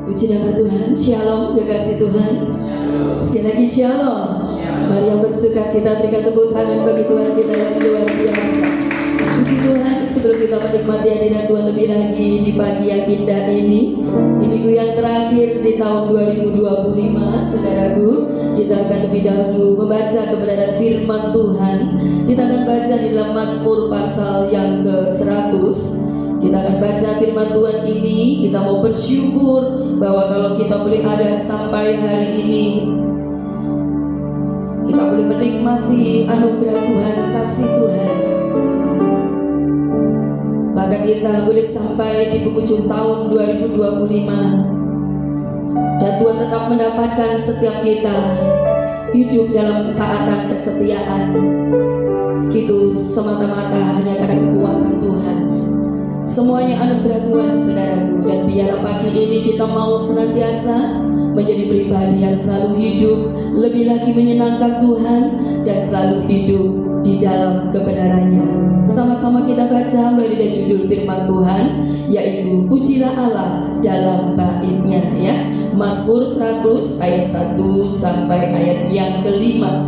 Puji nama Tuhan, Shalom, kekasih Tuhan. Sekali lagi Shalom. Mari yang bersuka cita berikan tepuk tangan bagi Tuhan kita yang luar biasa. Puji Tuhan, sebelum kita menikmati hadirat Tuhan lebih lagi di pagi yang indah ini, di minggu yang terakhir di tahun 2025, saudaraku, kita akan lebih dahulu membaca kebenaran firman Tuhan. Kita akan baca di dalam Mazmur pasal yang ke-100. Kita akan baca firman Tuhan ini. Kita mau bersyukur bahwa kalau kita boleh ada sampai hari ini, kita boleh menikmati anugerah Tuhan, kasih Tuhan. Bahkan kita boleh sampai di penghujung tahun 2025, dan Tuhan tetap mendapatkan setiap kita hidup dalam ketaatan, kesetiaan. Itu semata-mata hanya karena kekuatan Tuhan. Semuanya anugerah Tuhan, saudaraku. Dan biarlah pagi ini kita mau senantiasa menjadi pribadi yang selalu hidup lebih lagi menyenangkan Tuhan dan selalu hidup di dalam kebenarannya. Sama-sama kita baca mulai dari judul firman Tuhan, yaitu Pujilah Allah dalam baitnya, ya. Mazmur 100 ayat 1 sampai ayat yang kelima.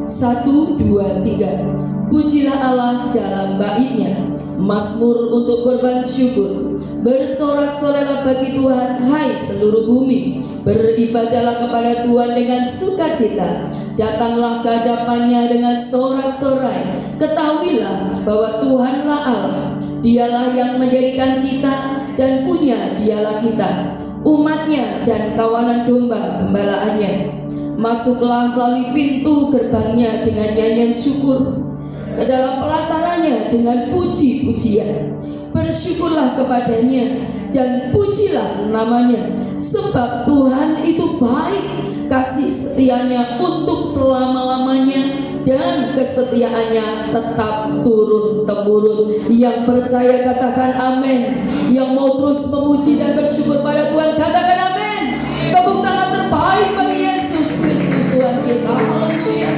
1, 2, 3. Pujilah Allah dalam baitnya, Mazmur untuk korban syukur. Bersorak-soraklah bagi Tuhan, hai seluruh bumi. Beribadahlah kepada Tuhan dengan sukacita. Datanglah ke hadapannya dengan sorak-sorai. Ketahuilah bahwa Tuhanlah Allah. Dialah yang menjadikan kita dan punya dialah kita, umatnya dan kawanan domba gembalaannya. Masuklah melalui pintu gerbangnya dengan nyanyian syukur, ke dalam pelatarannya dengan puji-pujian. Bersyukurlah kepadanya dan pujilah namanya, sebab Tuhan itu baik, kasih setianya untuk selama-lamanya, dan kesetiaannya tetap turun-temurun. Yang percaya katakan amin. Yang mau terus memuji dan bersyukur pada Tuhan katakan amin. Tepuk tangan terbaik bagi Yesus Kristus Tuhan kita. Haleluya.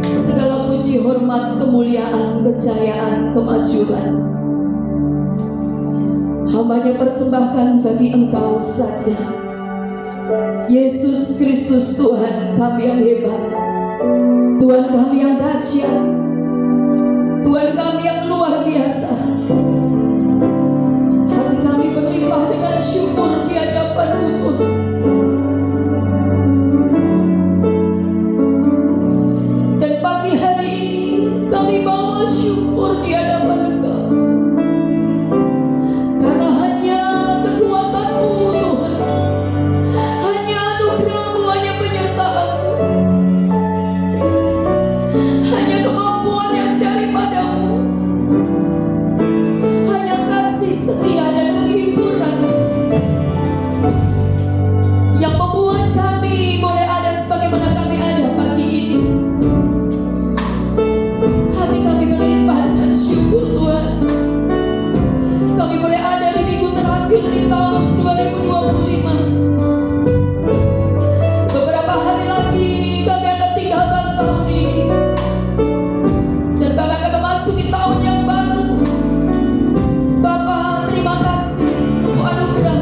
Segala puji, hormat, kemuliaan, kejayaan, kemasyhuran hamba-Nya persembahkan bagi Engkau saja, Yesus Kristus Tuhan kami yang hebat, Tuhan kami yang dahsyat, Tuhan kami yang luar biasa. Hati kami berlimpah dengan syukur di hadapan-Mu Tuhan. Dan pagi hari ini kami mau bersyukur di hadapan Engkau, karena hanya kekuatan-Mu Tuhan, hanya anugerah-Mu, hanya penyertaan-Mu, hanya kemampuan yang daripada-Mu, hanya kasih setia dan penghiburan yang membuat kami boleh ada sebagaimana kami ada pagi ini. Hati kami berlimpah dengan syukur Tuhan. Kami boleh ada di minggu terakhir di tahun 2025. Beberapa hari lagi kami akan tinggalkan tahun ini, dan kami akan memasuki tahun yang baru. Bapa, terima kasih untuk anugerah.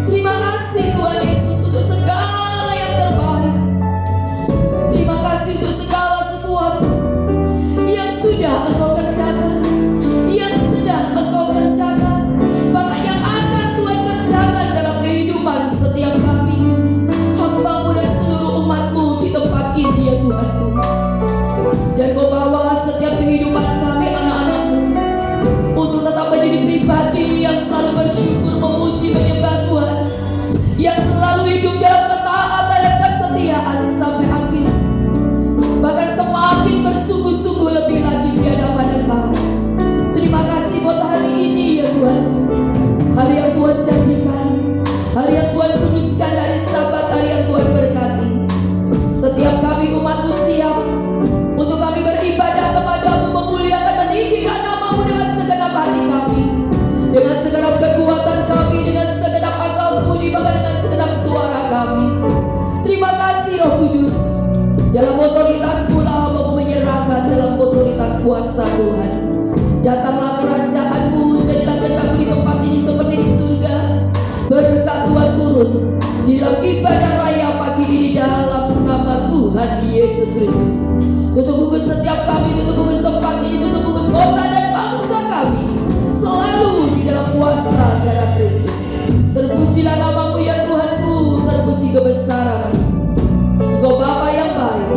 Terima kasih Tuhan Yesus untuk segala yang terbaik. Terima kasih untuk segala sesuatu yang sudah Engkau kerjakan, yang sedang Engkau kerjakan, bahkan yang akan Tuhan kerjakan dalam kehidupan setiap kami, hamba-Mu dan seluruh umat-Mu di tempat ini, ya Tuhanku. Dan Kau bawa setiap kehidupan kami, anak-anak-Mu, untuk tetap menjadi pribadi yang selalu bersyukur, memuji, menyembah Tuhan, yang selalu hidup dalam ketaatan dan kesetiaan sampai akhir. Bahkan semakin bersungguh-sungguh lebih lagi di hadapan Engkau. Terima kasih buat hari ini, ya Tuhan. Hari yang Tuhan janjikan, hari yang Tuhan kuduskan dari Sabat, hari yang Tuhan berkati. Setiap kami umat-Mu siap untuk kami beribadah kepada-Mu, memuliakan, meninggikan nama-Mu dengan segenap hati kami, dengan segenap kekuatan kami, dengan segenap akal budi, bahkan dengan segenap suara kami. Terima kasih Roh Kudus. Dalam otoritas pula hamba-Mu menyerahkan dalam otoritas kuasa Tuhan. Datanglah kerajaan-Mu, jadilah kehendak-Mu di tempat ini seperti di surga. berkat Tuhan turun di dalam ibadah raya pagi ini dalam nama Tuhan Yesus Kristus. Tutup bungkus setiap kami, tutup bungkus tempat ini, tutup bungkus kota dan bangsa kami selalu di dalam kuasa darah Kristus. Terpujilah namamu ya Tuhanku, terpuji kebesaran-Mu. Engkau Bapa yang baik,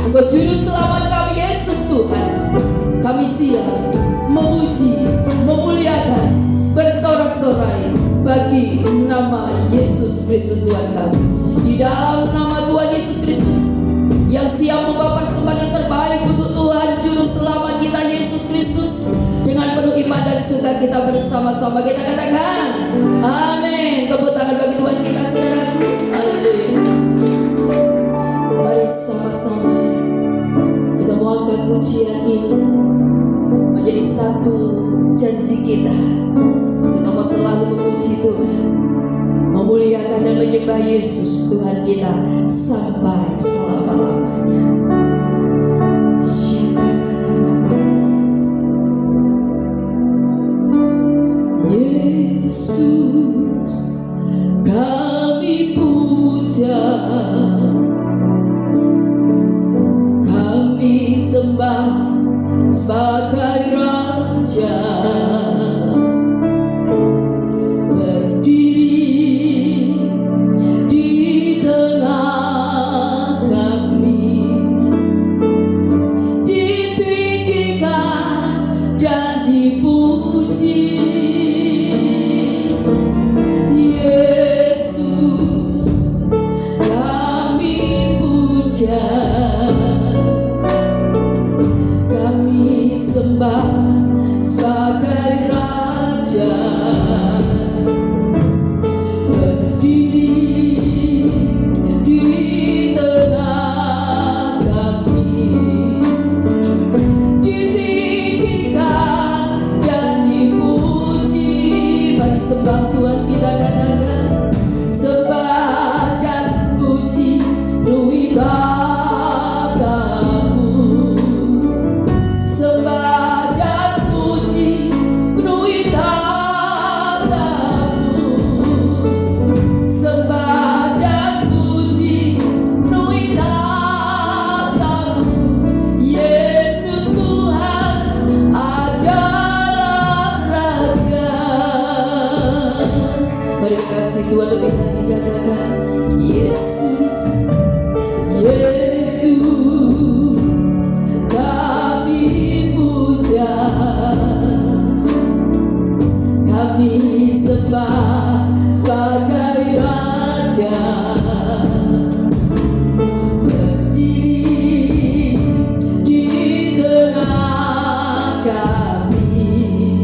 Engkau Juru Selamat kami Yesus Tuhan. Kami siap memuji, memuliakan, bersorak-sorai bagi nama Yesus Kristus Tuhan kami. Di dalam nama Tuhan Yesus Kristus yang siap membawa persembahan yang terbaik untuk Tuhan Juru Selamat kita Yesus Kristus, dengan penuh iman dan sukacita bersama-sama kita katakan amin. Tepuk tangan bagi Tuhan kita saudaraku. Haleluya. Mari sama-sama kita mau angkat pujian ini menjadi satu janji kita. Kita mau selalu memuji Tuhan, memuliakan dan menyembah Yesus Tuhan kita sampai selama-lamanya. Yesus kami puja, kami sembah sebagai Raja. Kami sembah sebagai Raja, berdiri di tengah kami, ditinggikan dan dipuji. Mari sembah Tuhan kita katakan, sembah dan puji penuhi Tuhan lebih lagi katakan Yesus, Yesus kami puja, kami sembah sebagai Raja, berdiri di tengah kami,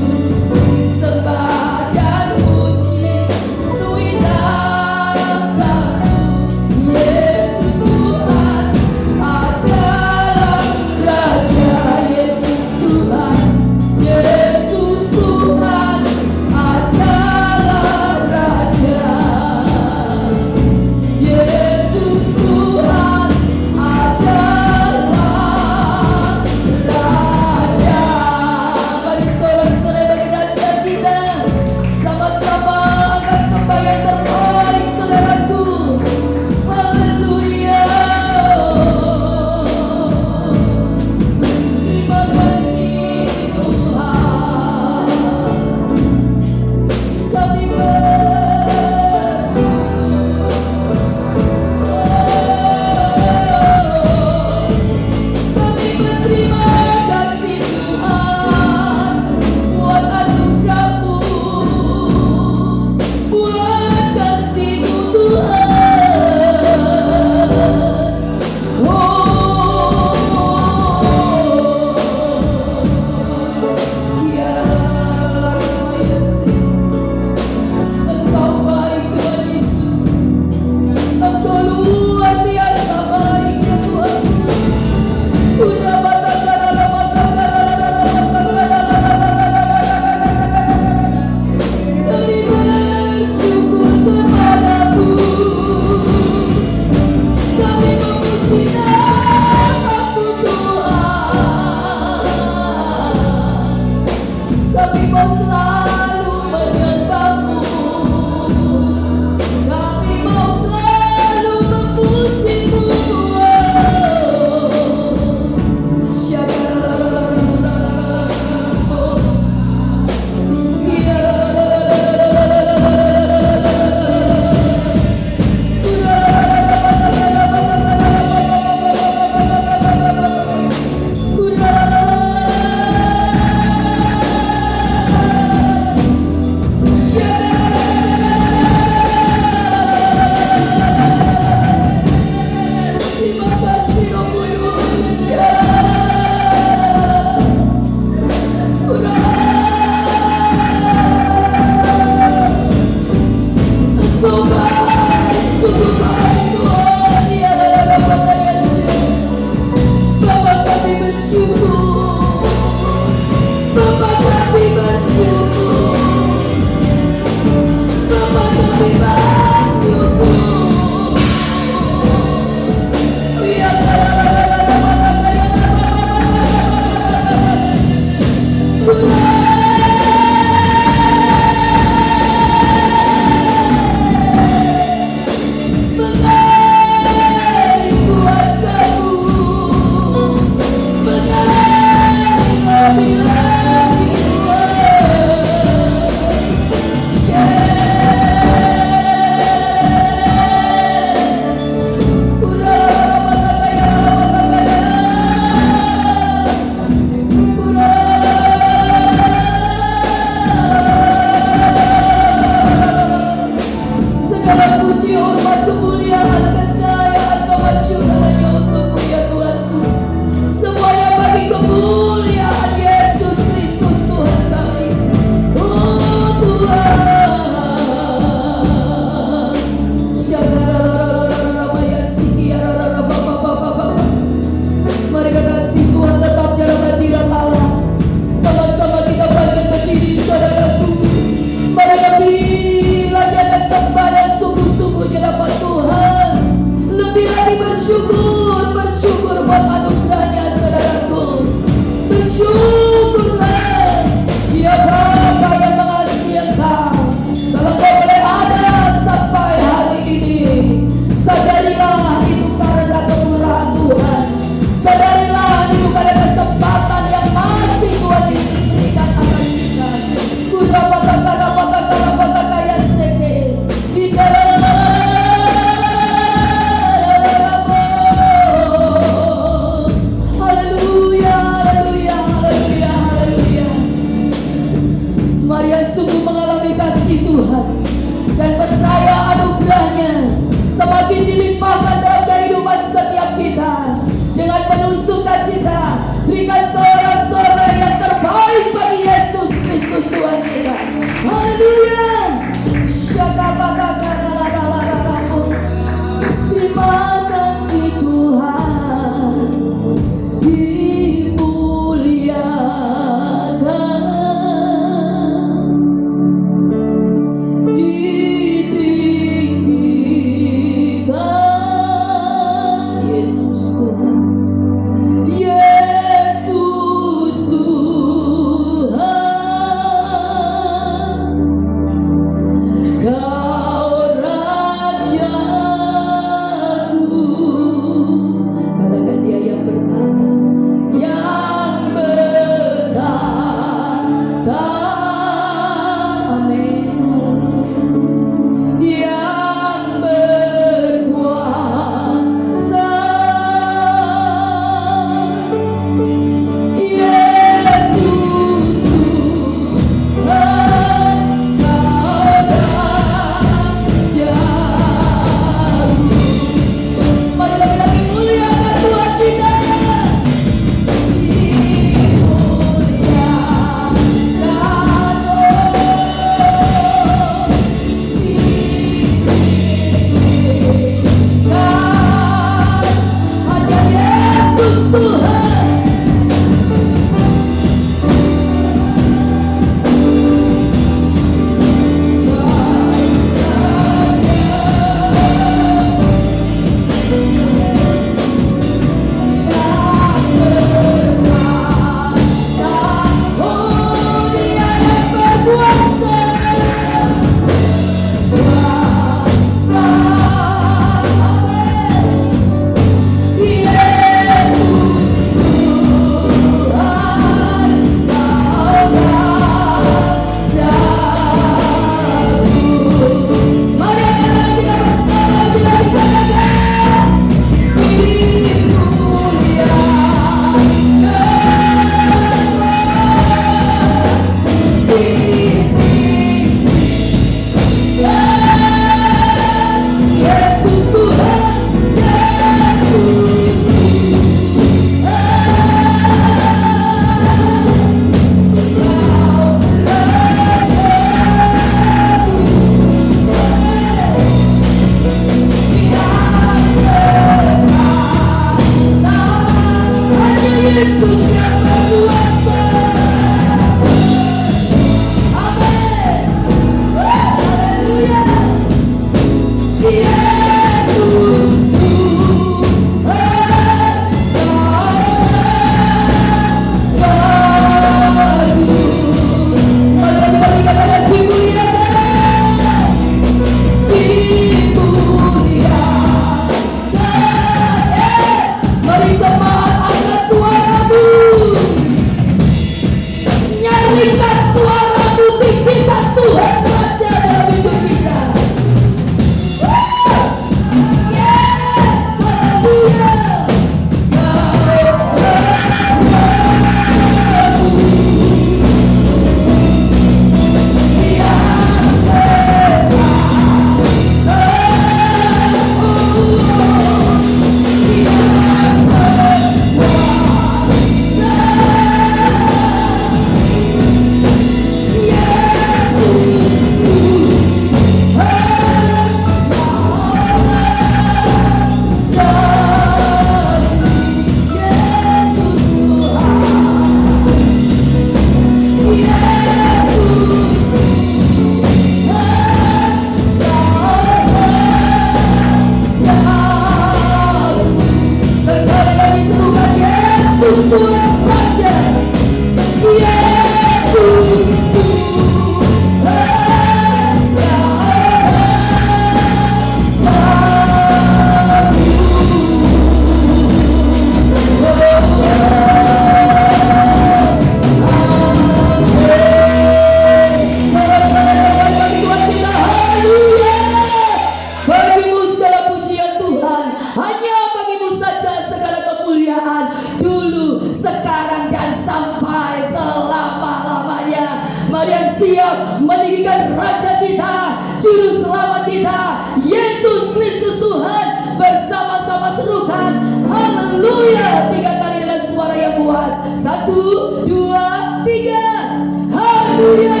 siap meninggikan Raja kita, Juru Selamat kita, Yesus Kristus Tuhan. Bersama-sama serukan haleluya 3 kali dengan suara yang kuat. 1, 2, 3. Haleluya,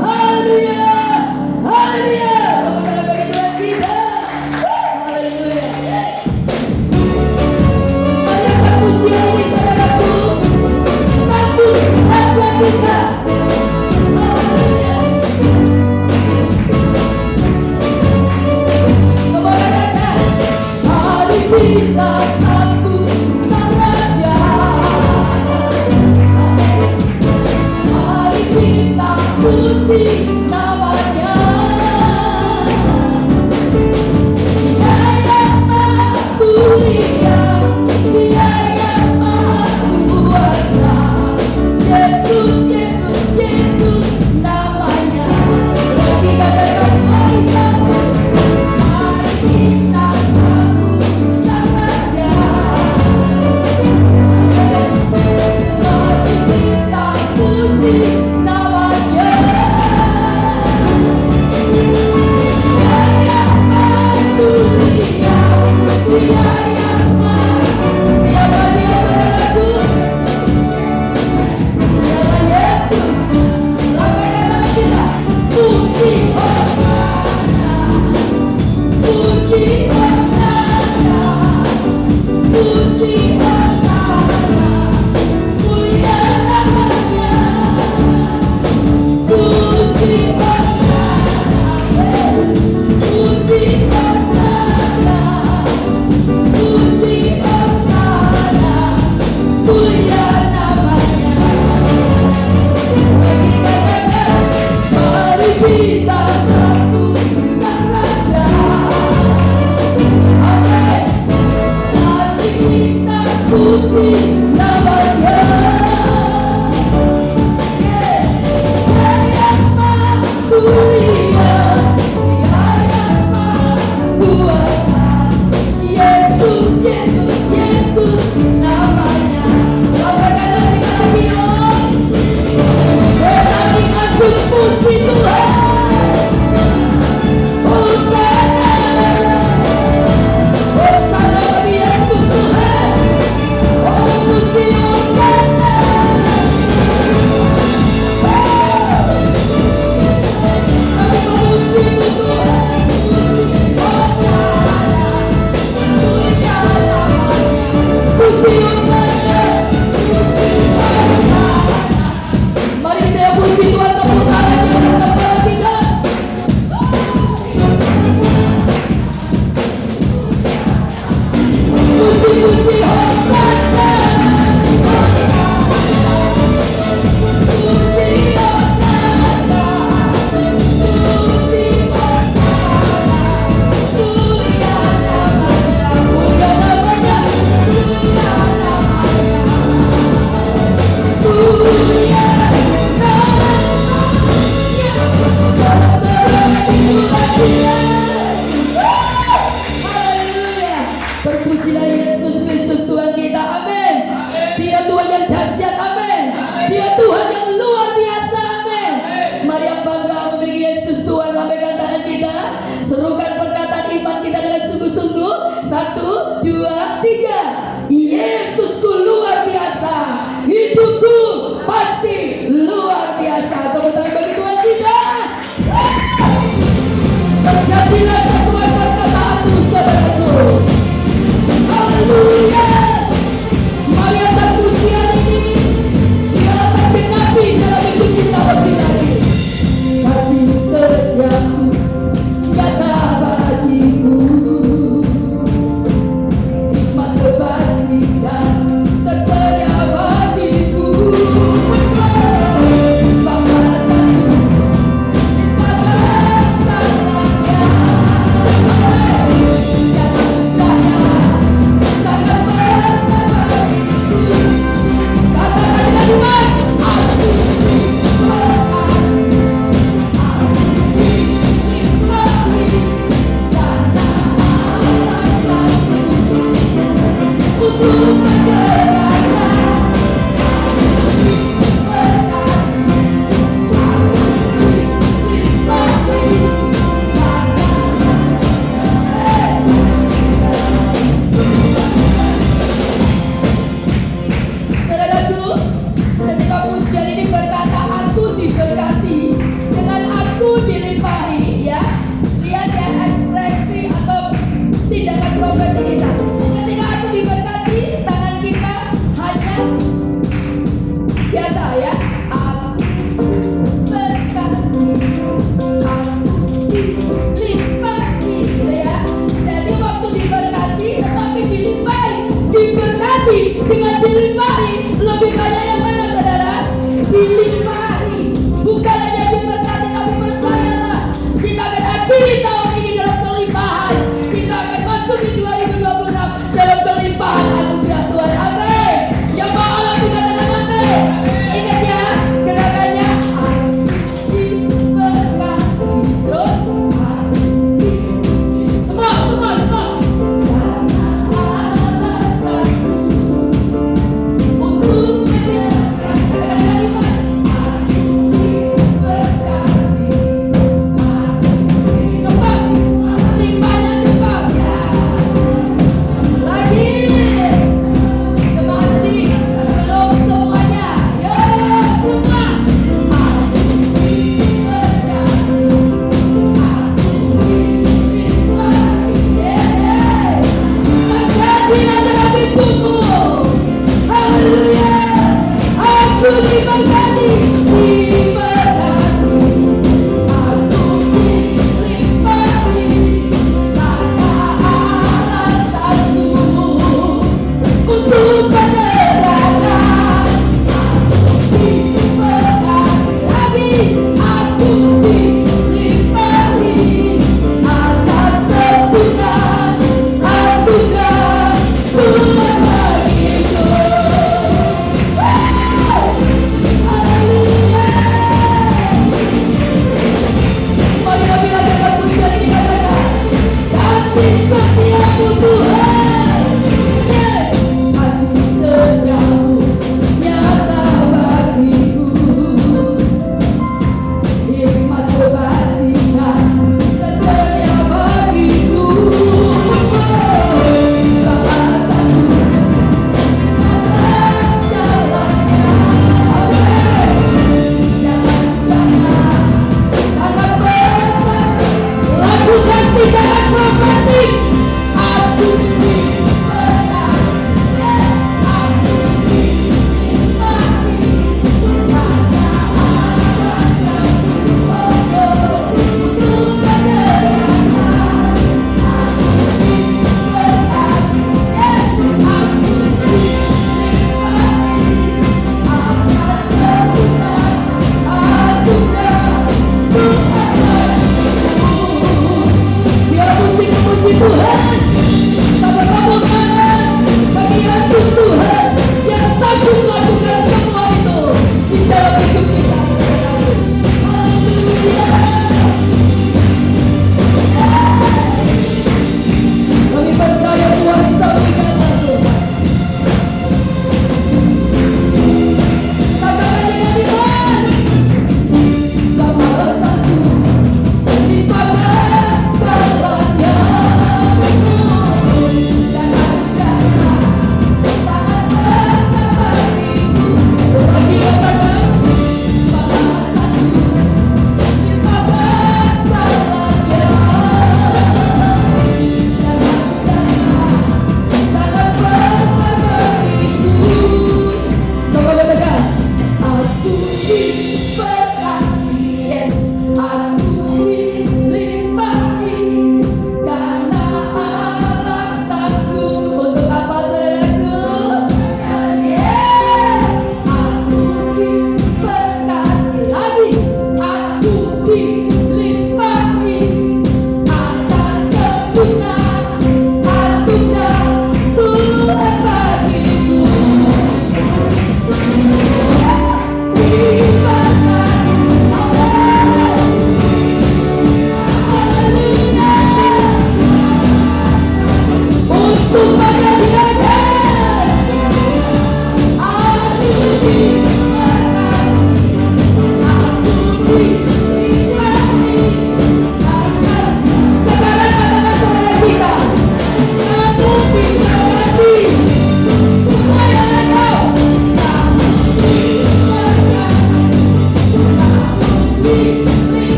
haleluya, haleluya. Tepuk tangan bagi Tuhan kita. Haleluya. Marilah pujian ini saudaraku, sambut Raja kita. Kita sambut Sang Raja, mari kita Terpujilah Yesus Kristus Tuhan kita, amin. Dia Tuhan yang dahsyat, amin. Dia Tuhan yang luar biasa, amin. Mari yang bangga memiliki Yesus Tuhan, lambaikan tangan kita, serukan perkataan iman kita dengan sungguh-sungguh. 1, 2, 3. Yesusku luar biasa, hidupku pasti luar biasa. Tepuk tangan bagi Tuhan kita. Terjadilah sesuai perkataanmu, saudaraku. Haleluya. Mari angkat pujian ini, biarlah tergenapi dalam hidup kita lebih lagi. Kasih setiamu nyata bagiku, hikmat kebajikan tersedia bagiku. Sampai satu limpahkan sangatnya, sangat besar bagiku. Katakan dengan iman, aku untuk mengerjakan saudaraku, ketika pujian ini berkata aku diberkati, dengan aku dilimpahi, ya. Lihat ya ekspresi atau tindakan profetik kita. Ketika aku diberkati, tangan kita hanya biasa, ya. Aku berkati, aku dilimpahi, gitu ya. Jadi waktu diberkati tetapi dilimpahi, diberkati dengan dilimpahi. Lebih banyak yang mana, saudara? Dilimpahi. Bukan hanya diberkati, tapi percayalah, kita akan akhiri tahun ini dalam kelimpahan. Kita akan masuk di 2026 dalam kelimpahan anugerah Tuhan. Amin. Yang mau alami katakan amin. Ingat ya, gerakannya aku diberkati. Terus semua. Untuk menyerahkan kalimat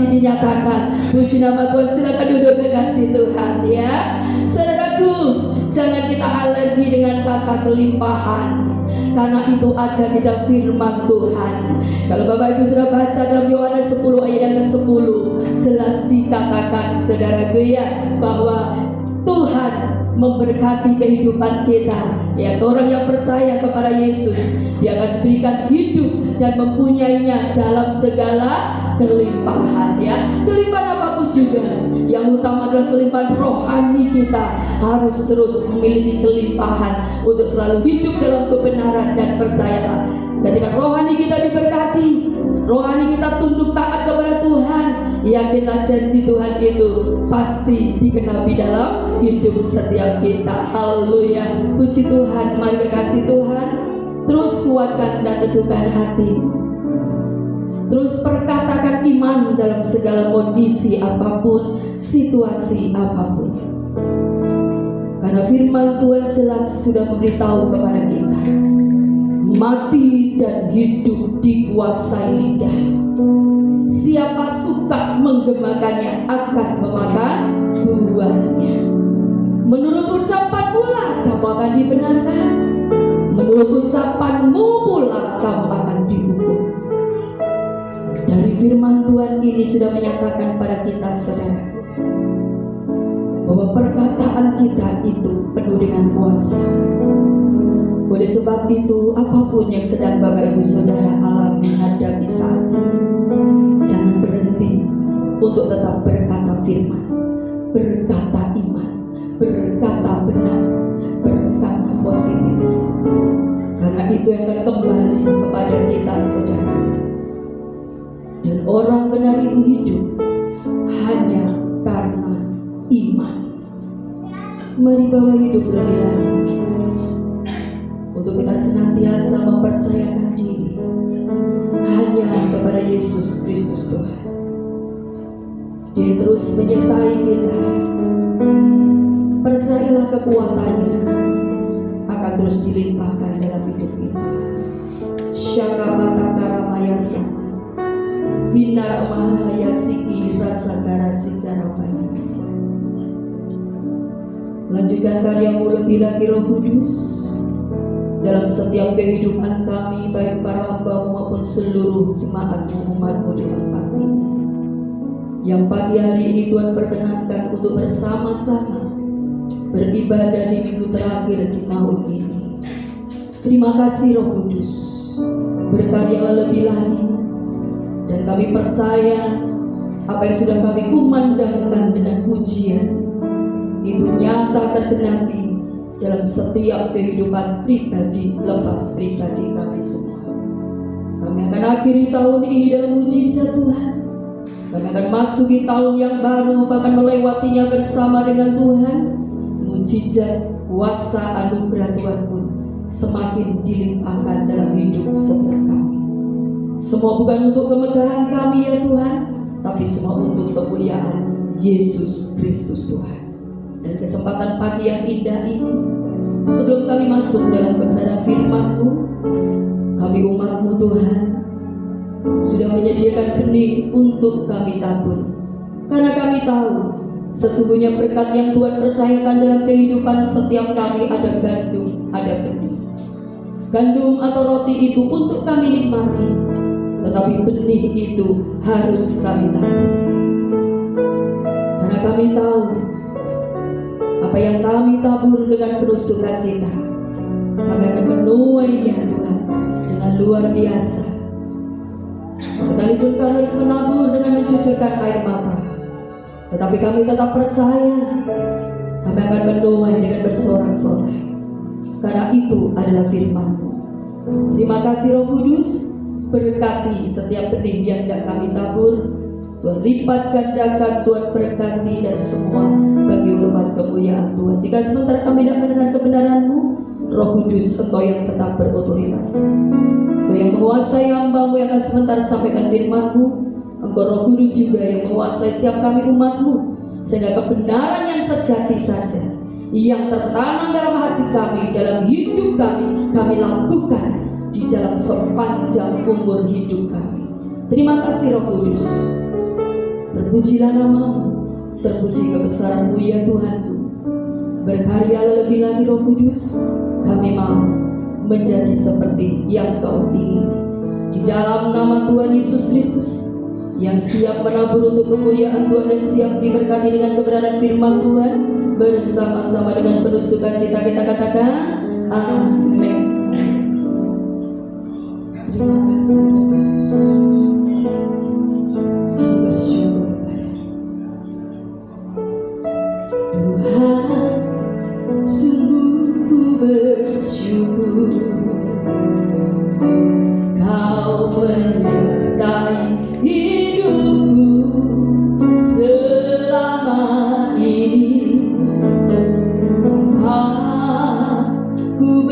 berkati dinyatakan. Puji nama Tuhan, silakan duduk kekasih Tuhan ya. Saudaraku, jangan kita alergi dengan kata kelimpahan, karena itu ada di dalam firman Tuhan. Kalau Bapak Ibu sudah baca dalam Yohanes 10 ayat yang ke-10, jelas dikatakan saudaraku ya, bahwa Tuhan memberkati kehidupan kita ya. Orang yang percaya kepada Yesus, Dia akan berikan hidup dan mempunyainya dalam segala kelimpahan ya. Kelimpahan apapun juga, yang utama adalah kelimpahan rohani. Kita harus terus memiliki kelimpahan untuk selalu hidup dalam kebenaran. Dan percayalah, ketika rohani kita diberkati, rohani kita tunduk taat kepada Tuhan, yakinlah janji Tuhan itu pasti dikenapi dalam hidup setiap kita. Haleluya, puji Tuhan. Mari kasih Tuhan, terus kuatkan dan teguhkan hati. Terus perkatakan iman dalam segala kondisi apapun, situasi apapun. Karena firman Tuhan jelas sudah memberitahu kepada kita, mati dan hidup dikuasai lidah. Siapa suka menggemakannya akan memakan buahnya. Menurut ucapanmu lah kamu akan dibenarkan, menurut ucapanmu pula kamu akan dihukum. Dari firman Tuhan ini sudah menyatakan pada kita saudara, bahwa perkataan kita itu penuh dengan kuasa. Oleh sebab itu, apapun yang sedang Bapak Ibu Saudara alami hadapi saat ini, jangan berhenti untuk tetap berkata firman, berkata iman, berkata benar, berkata positif. Karena itu yang akan kembali kepada kita saudara. Dan orang benar itu hidup hanya karena iman. Mari bawa hidup lebih lagi untuk kita senantiasa mempercayakan diri hanya kepada Yesus Kristus Tuhan. Dia terus menyertai kita. Percayalah kekuatannya akan terus dilimpahkan dalam hidup kita. Syakabakakaramaya Binar mahaya siki rasa garasi garabayas. Lanjutkan karya-Mu lebih lagi Roh Kudus dalam setiap kehidupan kami, baik para hamba-Mu maupun seluruh jemaat-Mu, umat-Mu di tempat ini. Yang pagi hari ini Tuhan perkenankan untuk bersama-sama beribadah di minggu terakhir di tahun ini. Terima kasih Roh Kudus, berkaryalah lebih lagi. Dan kami percaya apa yang sudah kami kumandangkan dengan pujian itu nyata tergenapi dalam setiap kehidupan pribadi lepas pribadi kami semua. Kami akan akhiri tahun ini dalam mujizat Tuhan. Kami akan masuki tahun yang baru, bahkan melewatinya bersama dengan Tuhan. Mujizat, kuasa, anugerah Tuhan pun semakin dilimpahkan dalam hidup setiap kami. Semua bukan untuk kemegahan kami ya Tuhan, tapi semua untuk kemuliaan Yesus Kristus Tuhan. Dan kesempatan pagi yang indah ini, sebelum kami masuk dalam kebenaran firman-Mu, kami umat-Mu Tuhan sudah menyediakan benih untuk kami tabur. Karena kami tahu sesungguhnya berkat yang Tuhan percayakan dalam kehidupan setiap kami ada gandum, ada benih. Gandum atau roti itu untuk kami nikmati, tetapi benih itu harus kami tabur. Karena kami tahu apa yang kami tabur dengan penuh sukacita, kami akan menuainya Tuhan dengan luar biasa. Sekalipun kami harus menabur dengan mencucurkan air mata, tetapi kami tetap percaya kami akan menuai dengan bersorak-sorai. Karena itu adalah firman-Mu. Terima kasih Roh Kudus, berkati setiap benih yang hendak kami tabur. Tuhan lipat gandakan, Tuhan berkati dan semua bagi hormat kemuliaan Tuhan. Jika sebentar kami hendak mendengar kebenaran-Mu, Roh Kudus Engkau yang tetap berotoritas, Engkau yang menguasai hamba-Mu yang akan sebentar sampaikan firman-Mu. Engkau Roh Kudus juga yang menguasai setiap kami umat-Mu, sehingga kebenaran yang sejati saja yang tertanam dalam hati kami, dalam hidup kami, kami lakukan di dalam sepanjang umur hidup kami. Terima kasih Roh Kudus. Terpujilah namamu, terpuji kebesaran-Mu ya Tuhanku. Berkaryalah lebih lagi Roh Kudus, kami mau menjadi seperti yang Kau ingini. Di dalam nama Tuhan Yesus Kristus, yang siap menabur untuk kemuliaan Tuhan dan siap diberkati dengan kebenaran firman Tuhan, bersama-sama dengan penuh sukacita kita katakan amin. Terima kasih Yesus. Kami bersyukur Tuhan, sungguh ku bersyukur Kau menyertai hidupku selama ini. Aku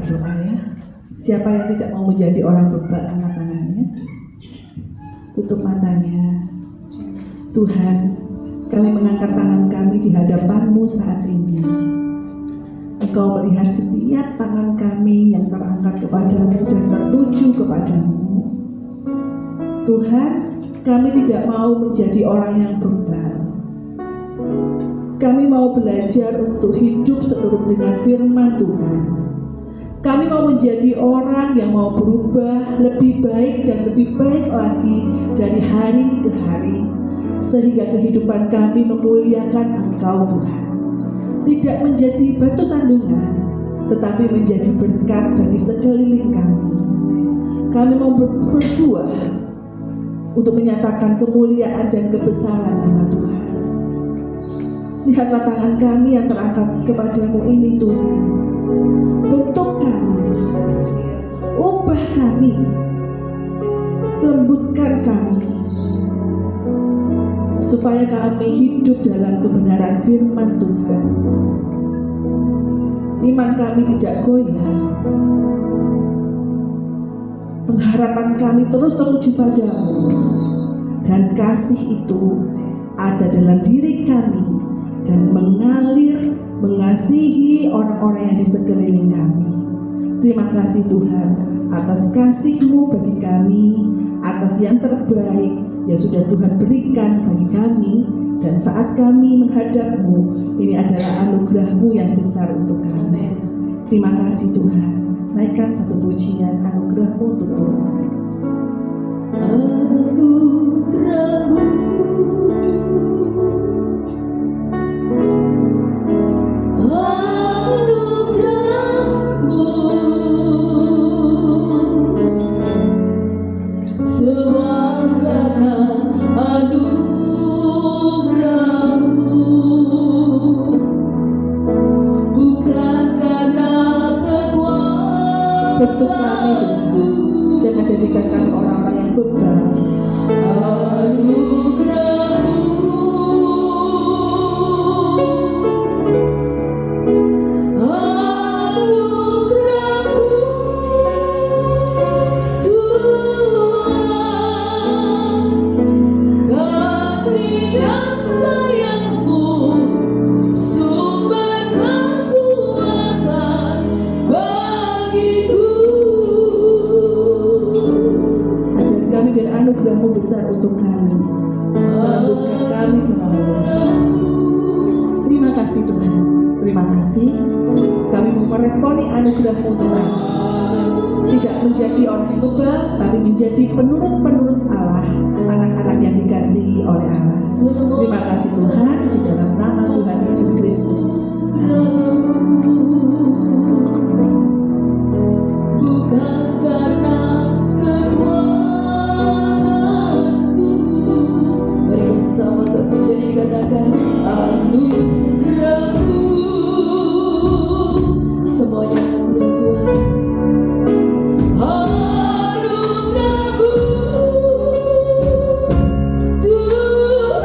berdoa ya. Siapa yang tidak mau menjadi orang bebal, angkat tangannya. Tutup matanya. Tuhan, kami mengangkat tangan kami di hadapan-Mu saat ini. Engkau melihat setiap tangan kami yang terangkat kepadamu dan tertuju kepadamu. Tuhan, kami tidak mau menjadi orang yang bebal. Kami mau belajar untuk hidup seturut dengan firman Tuhan. Kami mau menjadi orang yang mau berubah lebih baik dan lebih baik lagi dari hari ke hari, sehingga kehidupan kami memuliakan Engkau Tuhan. Tidak menjadi batu sandungan, tetapi menjadi berkat bagi sekeliling kami. Kami mau berbuah untuk menyatakan kemuliaan dan kebesaran nama Tuhan. Lihatlah tangan kami yang terangkat kepadamu ini Tuhan. Bentuk kami, ubah kami, lembutkan kami, supaya kami hidup dalam kebenaran firman Tuhan. Iman kami tidak goyah, pengharapan kami terus tertuju padamu, dan kasih itu ada dalam diri kami dan mengalir mengasihi orang-orang yang di sekeliling kami. Terima kasih Tuhan atas kasih-Mu bagi kami, atas yang terbaik yang sudah Tuhan berikan bagi kami, dan saat kami menghadap-Mu, ini adalah anugerah-Mu yang besar untuk kami. Terima kasih Tuhan. Naikkan satu pujian anugerah-Mu untuk Tuhan. Anugerah-Mu, semua karena anugerah-Mu, bukan karena kekuatan. Bentuk kami Tuhan, jangan jadikan kami orang-orang yang bebal. Anugerah-Mu besar untuk kami, lembutkan kami selalu. Terima kasih Tuhan, terima kasih. Kami mau meresponi anugerah-Mu untuk kami, tidak menjadi orang yang bebal, tapi menjadi penurut-penurut Allah, anak-anak yang dikasihi oleh Allah. Terima kasih Tuhan, di dalam nama Tuhan Yesus Kristus. Bukan karena sama kepujian dikatakan anugerah-Mu, semuanya anugerah Tuhan. Anugerah-Mu Tuhan,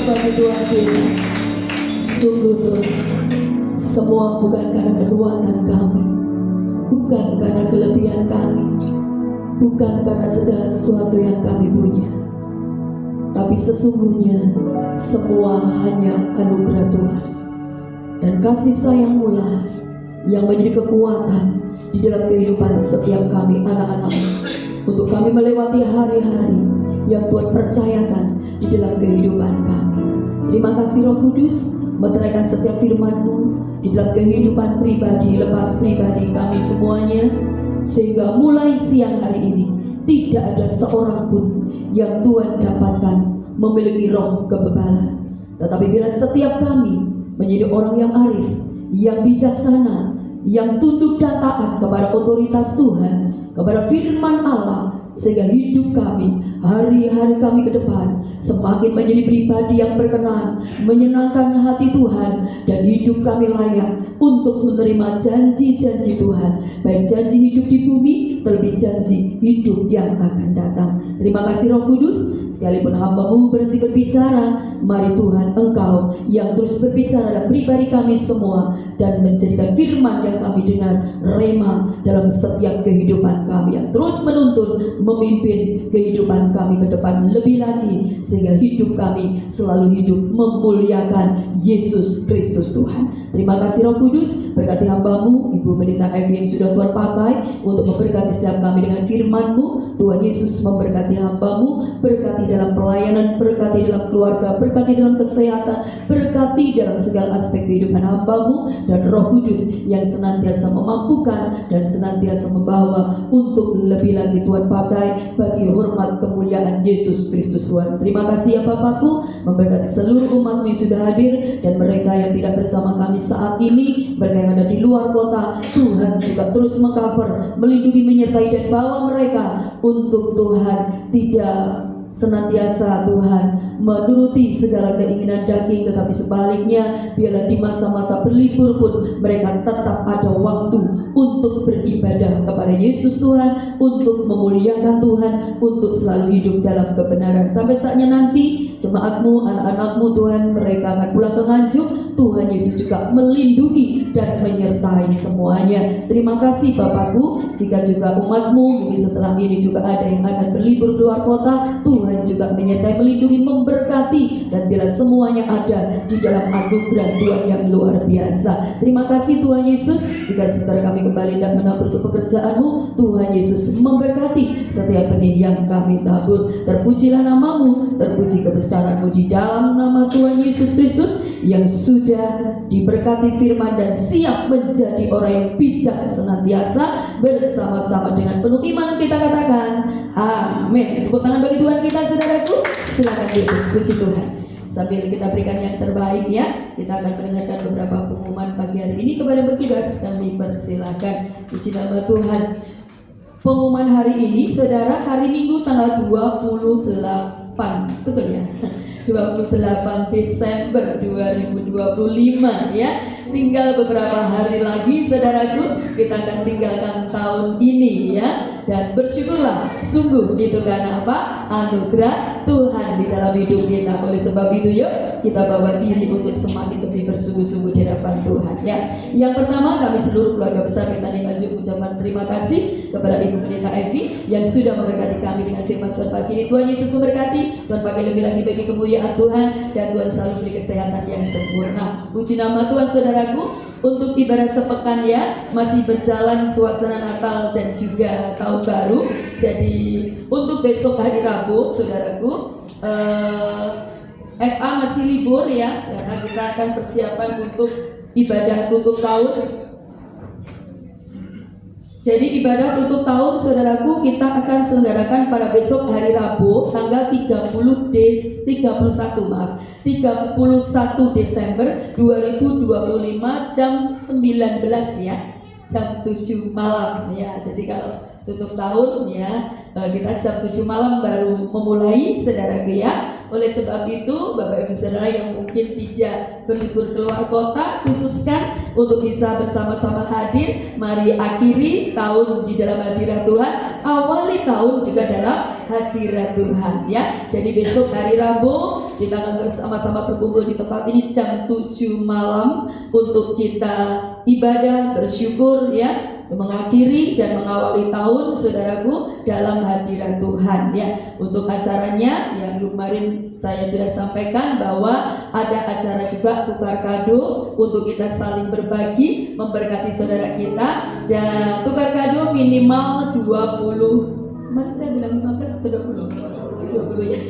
bagi Tuhan kita. Sungguh Tuhan, semua bukan karena kekuatan kami, bukan karena kelebihan kami, bukan karena segala sesuatu yang kami punya, tapi sesungguhnya semua hanya anugerah Tuhan. Dan kasih sayang-Mu lah yang menjadi kekuatan di dalam kehidupan setiap kami anak-anak, untuk kami melewati hari-hari yang Tuhan percayakan di dalam kehidupan kami. Terima kasih Roh Kudus, meteraikan setiap firman-Mu di dalam kehidupan pribadi, lepas pribadi kami semuanya, sehingga mulai siang hari ini tidak ada seorang pun yang Tuhan dapatkan memiliki roh kebebalan. Tetapi bila setiap kami menjadi orang yang arif, yang bijaksana, yang tunduk dan taat kepada otoritas Tuhan, kepada firman Allah, sehingga hidup kami, hari-hari kami ke depan semakin menjadi pribadi yang berkenan, menyenangkan hati Tuhan, dan hidup kami layak untuk menerima janji-janji Tuhan, baik janji hidup di bumi, terlebih janji hidup yang akan datang. Terima kasih Roh Kudus, sekalipun hamba-Mu berhenti berbicara, mari Tuhan Engkau yang terus berbicara dalam pribadi kami semua, dan menjadikan firman yang kami dengar rema dalam setiap kehidupan kami, yang terus menuntun, memimpin kehidupan kami ke depan lebih lagi, sehingga hidup kami selalu hidup memuliakan Yesus Kristus Tuhan. Terima kasih Roh Kudus, berkati hamba-Mu Ibu Pendeta Evi yang sudah Tuhan pakai untuk memberkati setiap kami dengan firman-Mu. Tuhan Yesus memberkati hamba-Mu, berkati dalam pelayanan, berkati dalam keluarga, berkati dalam kesehatan, berkati dalam segala aspek kehidupan hamba-Mu, dan Roh Kudus yang senantiasa memampukan dan senantiasa membawa untuk lebih lagi Tuhan pakai bagi hormat kemuliaan Yesus Kristus Tuhan. Terima kasih ya Bapakku, memberkati seluruh umat-Mu yang sudah hadir, dan mereka yang tidak bersama kami saat ini, mereka yang ada di luar kota, Tuhan juga terus mengcover, melindungi, menyertai, dan bawa mereka untuk Tuhan tidak senantiasa Tuhan menuruti segala keinginan daging, tetapi sebaliknya biarlah di masa-masa berlibur pun mereka tetap ada waktu untuk beribadah kepada Yesus Tuhan, untuk memuliakan Tuhan, untuk selalu hidup dalam kebenaran. Sampai saatnya nanti jemaat-Mu, anak-anak-Mu Tuhan, mereka akan pulang ke Nganjuk, Tuhan Yesus juga melindungi dan menyertai semuanya. Terima kasih Bapakku, jika juga umat-Mu mungkin setelah ini juga ada yang akan berlibur di luar kota, Tuhan juga menyertai, melindungi, memberkati, dan bila semuanya ada di dalam anugerah Tuhan yang luar biasa. Terima kasih Tuhan Yesus, jika sebentar kami kembali dan menabur untuk pekerjaan-Mu, Tuhan Yesus memberkati setiap benih yang kami tabur. Terpujilah nama-Mu, terpuji kebesaran-Mu di dalam nama Tuhan Yesus Kristus yang sudah diberkati firman dan siap menjadi orang yang bijak senantiasa. Bersama-sama dengan penuh iman kita katakan amin. Tepuk tangan bagi Tuhan kita saudaraku, silakan duduk, puji Tuhan. Sambil kita berikan yang terbaik ya, kita akan mendengarkan beberapa pengumuman pagi hari ini. Kepada bertugas kami persilakan. Puji nama Tuhan. Pengumuman hari ini saudara, hari Minggu tanggal 28, betul ya? 28 Desember 2025 ya. Tinggal beberapa hari lagi saudaraku, kita akan tinggalkan tahun ini ya. Dan bersyukurlah, sungguh itu karena apa? Anugerah Tuhan di dalam hidup kita. Oleh sebab itu yuk kita bawa diri untuk semakin lebih bersungguh-sungguh di hadapan Tuhan ya. Yang pertama, kami seluruh keluarga besar kita Nganjuk ucapan terima kasih kepada Ibu Pendeta Evi yang sudah memberkati kami dengan firman Tuhan pagi ini. Tuhan Yesus memberkati, Tuhan pakai lebih lagi bagi kemuliaan Tuhan, dan Tuhan selalu beri kesehatan yang sempurna. Puji nama Tuhan saudaraku. Untuk ibadah sepekan ya, masih berjalan suasana Natal dan juga Tahun Baru. Jadi untuk besok hari Rabu saudaraku, FA masih libur ya, karena kita akan persiapan untuk ibadah tutup tahun. Jadi ibadah tutup tahun saudaraku kita akan selenggarakan pada besok hari Rabu tanggal 31 Desember 2025 jam 19 ya, jam 7 malam ya. Jadi kalau tutup tahun ya. Kita jam 7 malam baru memulai, saudaraku ya. Oleh sebab itu, Bapak Ibu Saudara yang mungkin tidak berlibur keluar kota, khususkan untuk bisa bersama-sama hadir, mari akhiri tahun di dalam hadirat Tuhan, awali tahun juga dalam hadirat Tuhan ya. Jadi besok hari Rabu kita akan bersama-sama berkumpul di tempat ini jam 7 malam untuk kita ibadah, bersyukur ya, mengakhiri dan mengawali tahun saudaraku dalam hadirat Tuhan ya. Untuk acaranya yang kemarin saya sudah sampaikan bahwa ada acara juga tukar kado untuk kita saling berbagi, memberkati saudara kita, dan tukar kado minimal 20. Kemarin saya bilang 15 atau 20 ya.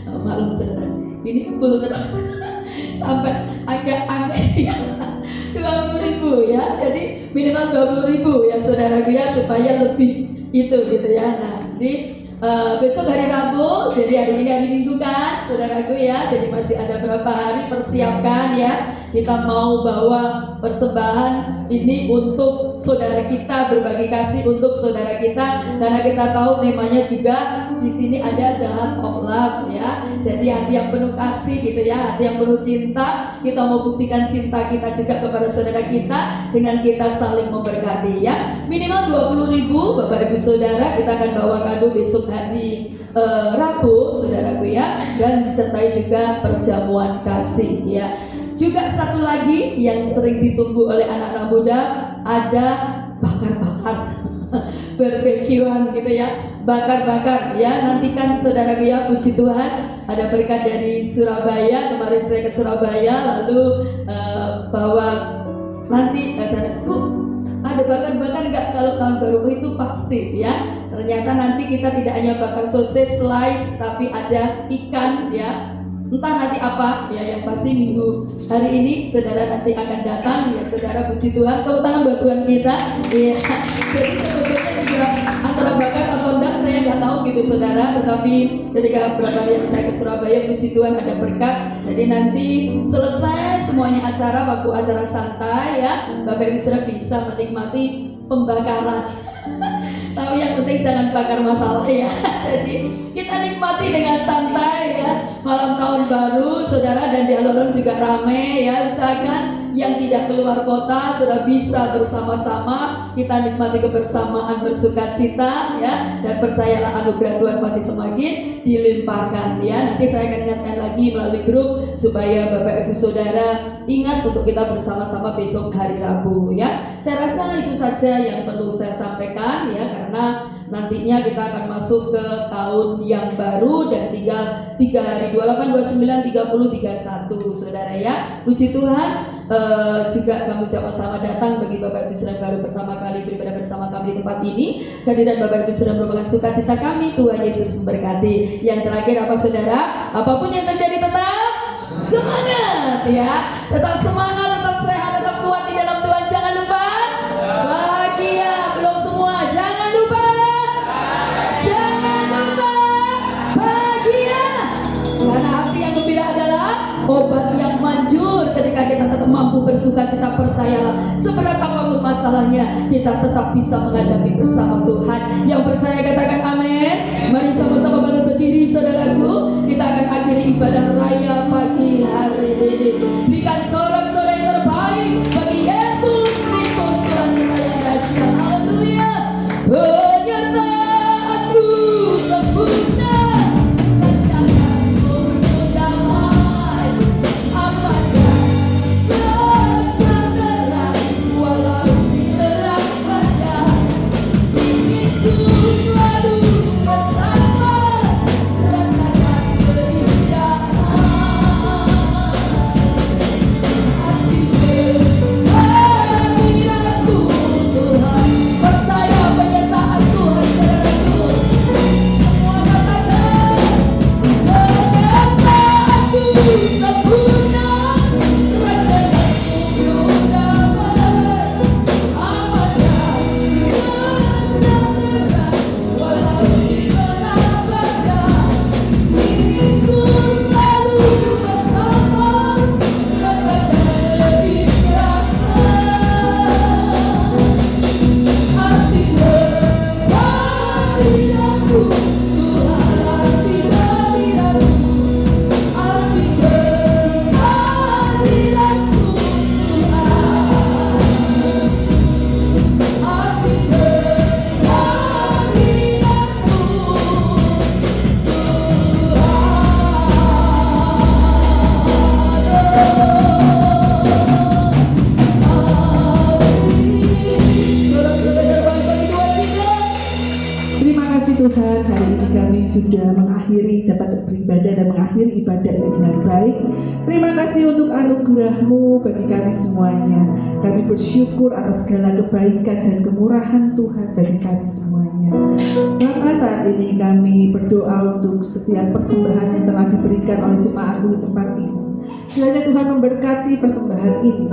Maklum saudara, ini belum terus sampai agak aneh sih. 20.000 ya, jadi minimal 20.000 ya saudaraku ya, supaya lebih itu gitu ya. Nah, jadi besok hari Rabu, jadi hari ini hari Minggu kan saudaraku ya, jadi masih ada berapa hari, persiapkan ya. Kita mau bawa persembahan ini untuk saudara kita, berbagi kasih untuk saudara kita, karena kita tahu temanya juga di sini ada the heart of love ya. Jadi hati yang penuh kasih gitu ya, hati yang penuh cinta. Kita mau buktikan cinta kita juga kepada saudara kita dengan kita saling memberkati ya. Minimal 20.000 Bapak Ibu Saudara, kita akan bawa kado besok hari Rabu saudaraku ya, dan disertai juga perjamuan kasih ya. Juga satu lagi yang sering ditunggu oleh anak-anak muda, ada bakar-bakar barbekyuan gitu ya, bakar-bakar ya. Nantikan saudaraku ya, puji Tuhan ada berkat dari Surabaya. Kemarin saya ke Surabaya lalu bawa nanti ada bakar-bakar enggak kalau tahun baru itu pasti ya. Ternyata nanti kita tidak hanya bakar sosis slice, tapi ada ikan ya. Entah nanti apa ya, yang pasti minggu hari ini saudara nanti akan datang ya saudara, puji Tuhan. Tepuk tangan buat Tuhan kita ya. Jadi sebetulnya juga antara bakar atau enggak saya nggak tahu gitu saudara, tetapi ketika beberapa kali saya ke Surabaya, puji Tuhan ada berkat. Jadi nanti selesai semuanya acara, waktu acara santai ya, Bapak Ibu Saudara bisa menikmati pembakaran. Tapi yang penting jangan bakar masalah ya. Jadi kita nikmati dengan santai ya, malam tahun baru saudara, dan di alun-alun juga rame ya. Usahakan yang tidak keluar kota sudah bisa bersama-sama kita nikmati kebersamaan, bersukacita ya, dan percayalah anugerah Tuhan pasti semakin dilimpahkan ya. Nanti saya akan ingatkan lagi melalui grup supaya Bapak Ibu Saudara ingat untuk kita bersama-sama besok hari Rabu ya. Saya rasa itu saja yang perlu saya sampaikan ya, karena nantinya kita akan masuk ke tahun yang baru dan tinggal 3 hari, 28, 29, 30, 31 saudara ya. Puji Tuhan. Juga kami ucapkan selamat datang bagi Bapak Ibu Saudara baru pertama kali beribadah bersama kami di tempat ini. Kehadiran Bapak Ibu Saudara merupakan sukacita kami. Tuhan Yesus memberkati. Yang terakhir apa saudara? Apapun yang terjadi tetap semangat ya. Tetap semangat, tetap sehat, tetap kuat di dalam Tuhan. Jangan lupa bahagia. Belum semua, jangan lupa. Jangan lupa bahagia. Karena hati yang gembira adalah obat yang manjur. Ketika kita tetap mampu bersukacita, percayalah seberat apapun masalahnya, kita tetap bisa menghadapi bersama Tuhan. Yang percaya katakan amin. Mari sama-sama bangkit berdiri saudaraku. Kita akan akhiri ibadah raya pagi hari ini. Berikan sorak-sorai yang terbaik bagi Yesus Kristus Tuhan kita yang kasih. Haleluya. Penyertaanku sempurna. Selalu bersama, rasakan keindahan. sudah dapat beribadah dan mengakhiri ibadah ini dengan baik. Terima kasih untuk anugerah-Mu bagi kami semuanya. Kami bersyukur atas segala kebaikan dan kemurahan Tuhan bagi kami semuanya. Maka saat ini kami berdoa untuk setiap persembahan yang telah diberikan oleh jemaat-Mu di tempat ini. Kiranya Tuhan memberkati persembahan ini.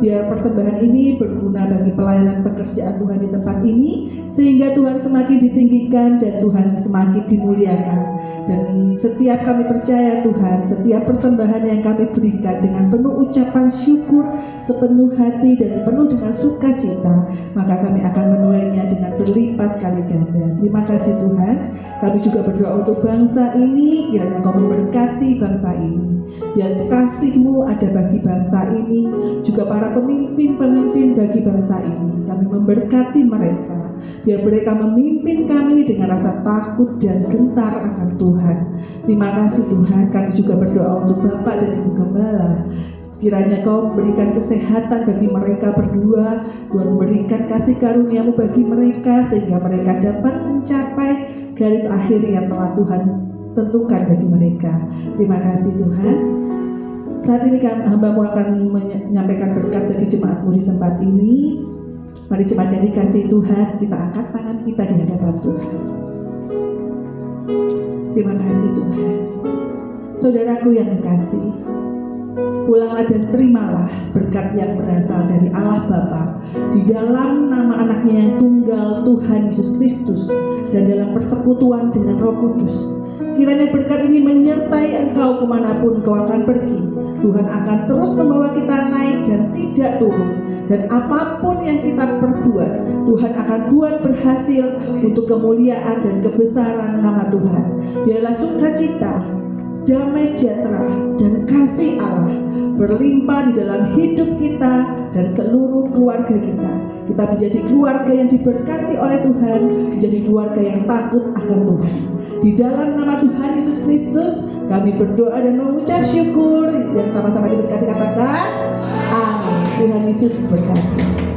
Biar persembahan ini berguna bagi pelayanan pekerjaan Tuhan di tempat ini, sehingga Tuhan semakin ditinggikan dan Tuhan semakin dimuliakan. Dan setiap kami percaya Tuhan, setiap persembahan yang kami berikan dengan penuh ucapan syukur, sepenuh hati dan penuh dengan sukacita, maka kami akan menuainya dengan berlipat kali ganda. Terima kasih Tuhan. Kami juga berdoa untuk bangsa ini, kiranya Kau memberkati bangsa ini. Biar kasih-Mu ada bagi bangsa ini, juga para pemimpin-pemimpin bagi bangsa ini. Kami memberkati mereka, biar mereka memimpin kami dengan rasa takut dan gentar akan Tuhan. Terima kasih Tuhan. Kami juga berdoa untuk Bapak dan Ibu Gembala. Kiranya Kau memberikan kesehatan bagi mereka berdua. Tuhan memberikan kasih karunia-Mu bagi mereka, sehingga mereka dapat mencapai garis akhir yang telah Tuhan tentukan bagi mereka. Terima kasih Tuhan. Saat ini hamba-Mu akan menyampaikan berkat bagi jemaat-Mu di tempat ini. Mari jemaat yang dikasihi Tuhan, kita angkat tangan kita di hadapan Tuhan. Terima kasih Tuhan. Saudaraku yang kekasih, pulanglah dan terimalah berkat yang berasal dari Allah Bapa di dalam nama anaknya yang tunggal, Tuhan Yesus Kristus, dan dalam persekutuan dengan Roh Kudus. Kiranya berkat ini menyertai engkau kemanapun kau akan pergi. Tuhan akan terus membawa kita naik dan tidak turun. Dan apapun yang kita perbuat, Tuhan akan buat berhasil untuk kemuliaan dan kebesaran nama Tuhan. Biarlah sukacita, damai sejahtera, dan kasih Allah berlimpah di dalam hidup kita dan seluruh keluarga kita. Kita menjadi keluarga yang diberkati oleh Tuhan, menjadi keluarga yang takut akan Tuhan. Di dalam nama Tuhan Yesus Kristus, kami berdoa dan mengucap syukur. Yang sama-sama diberkati katakan, amin. Tuhan Yesus berkati.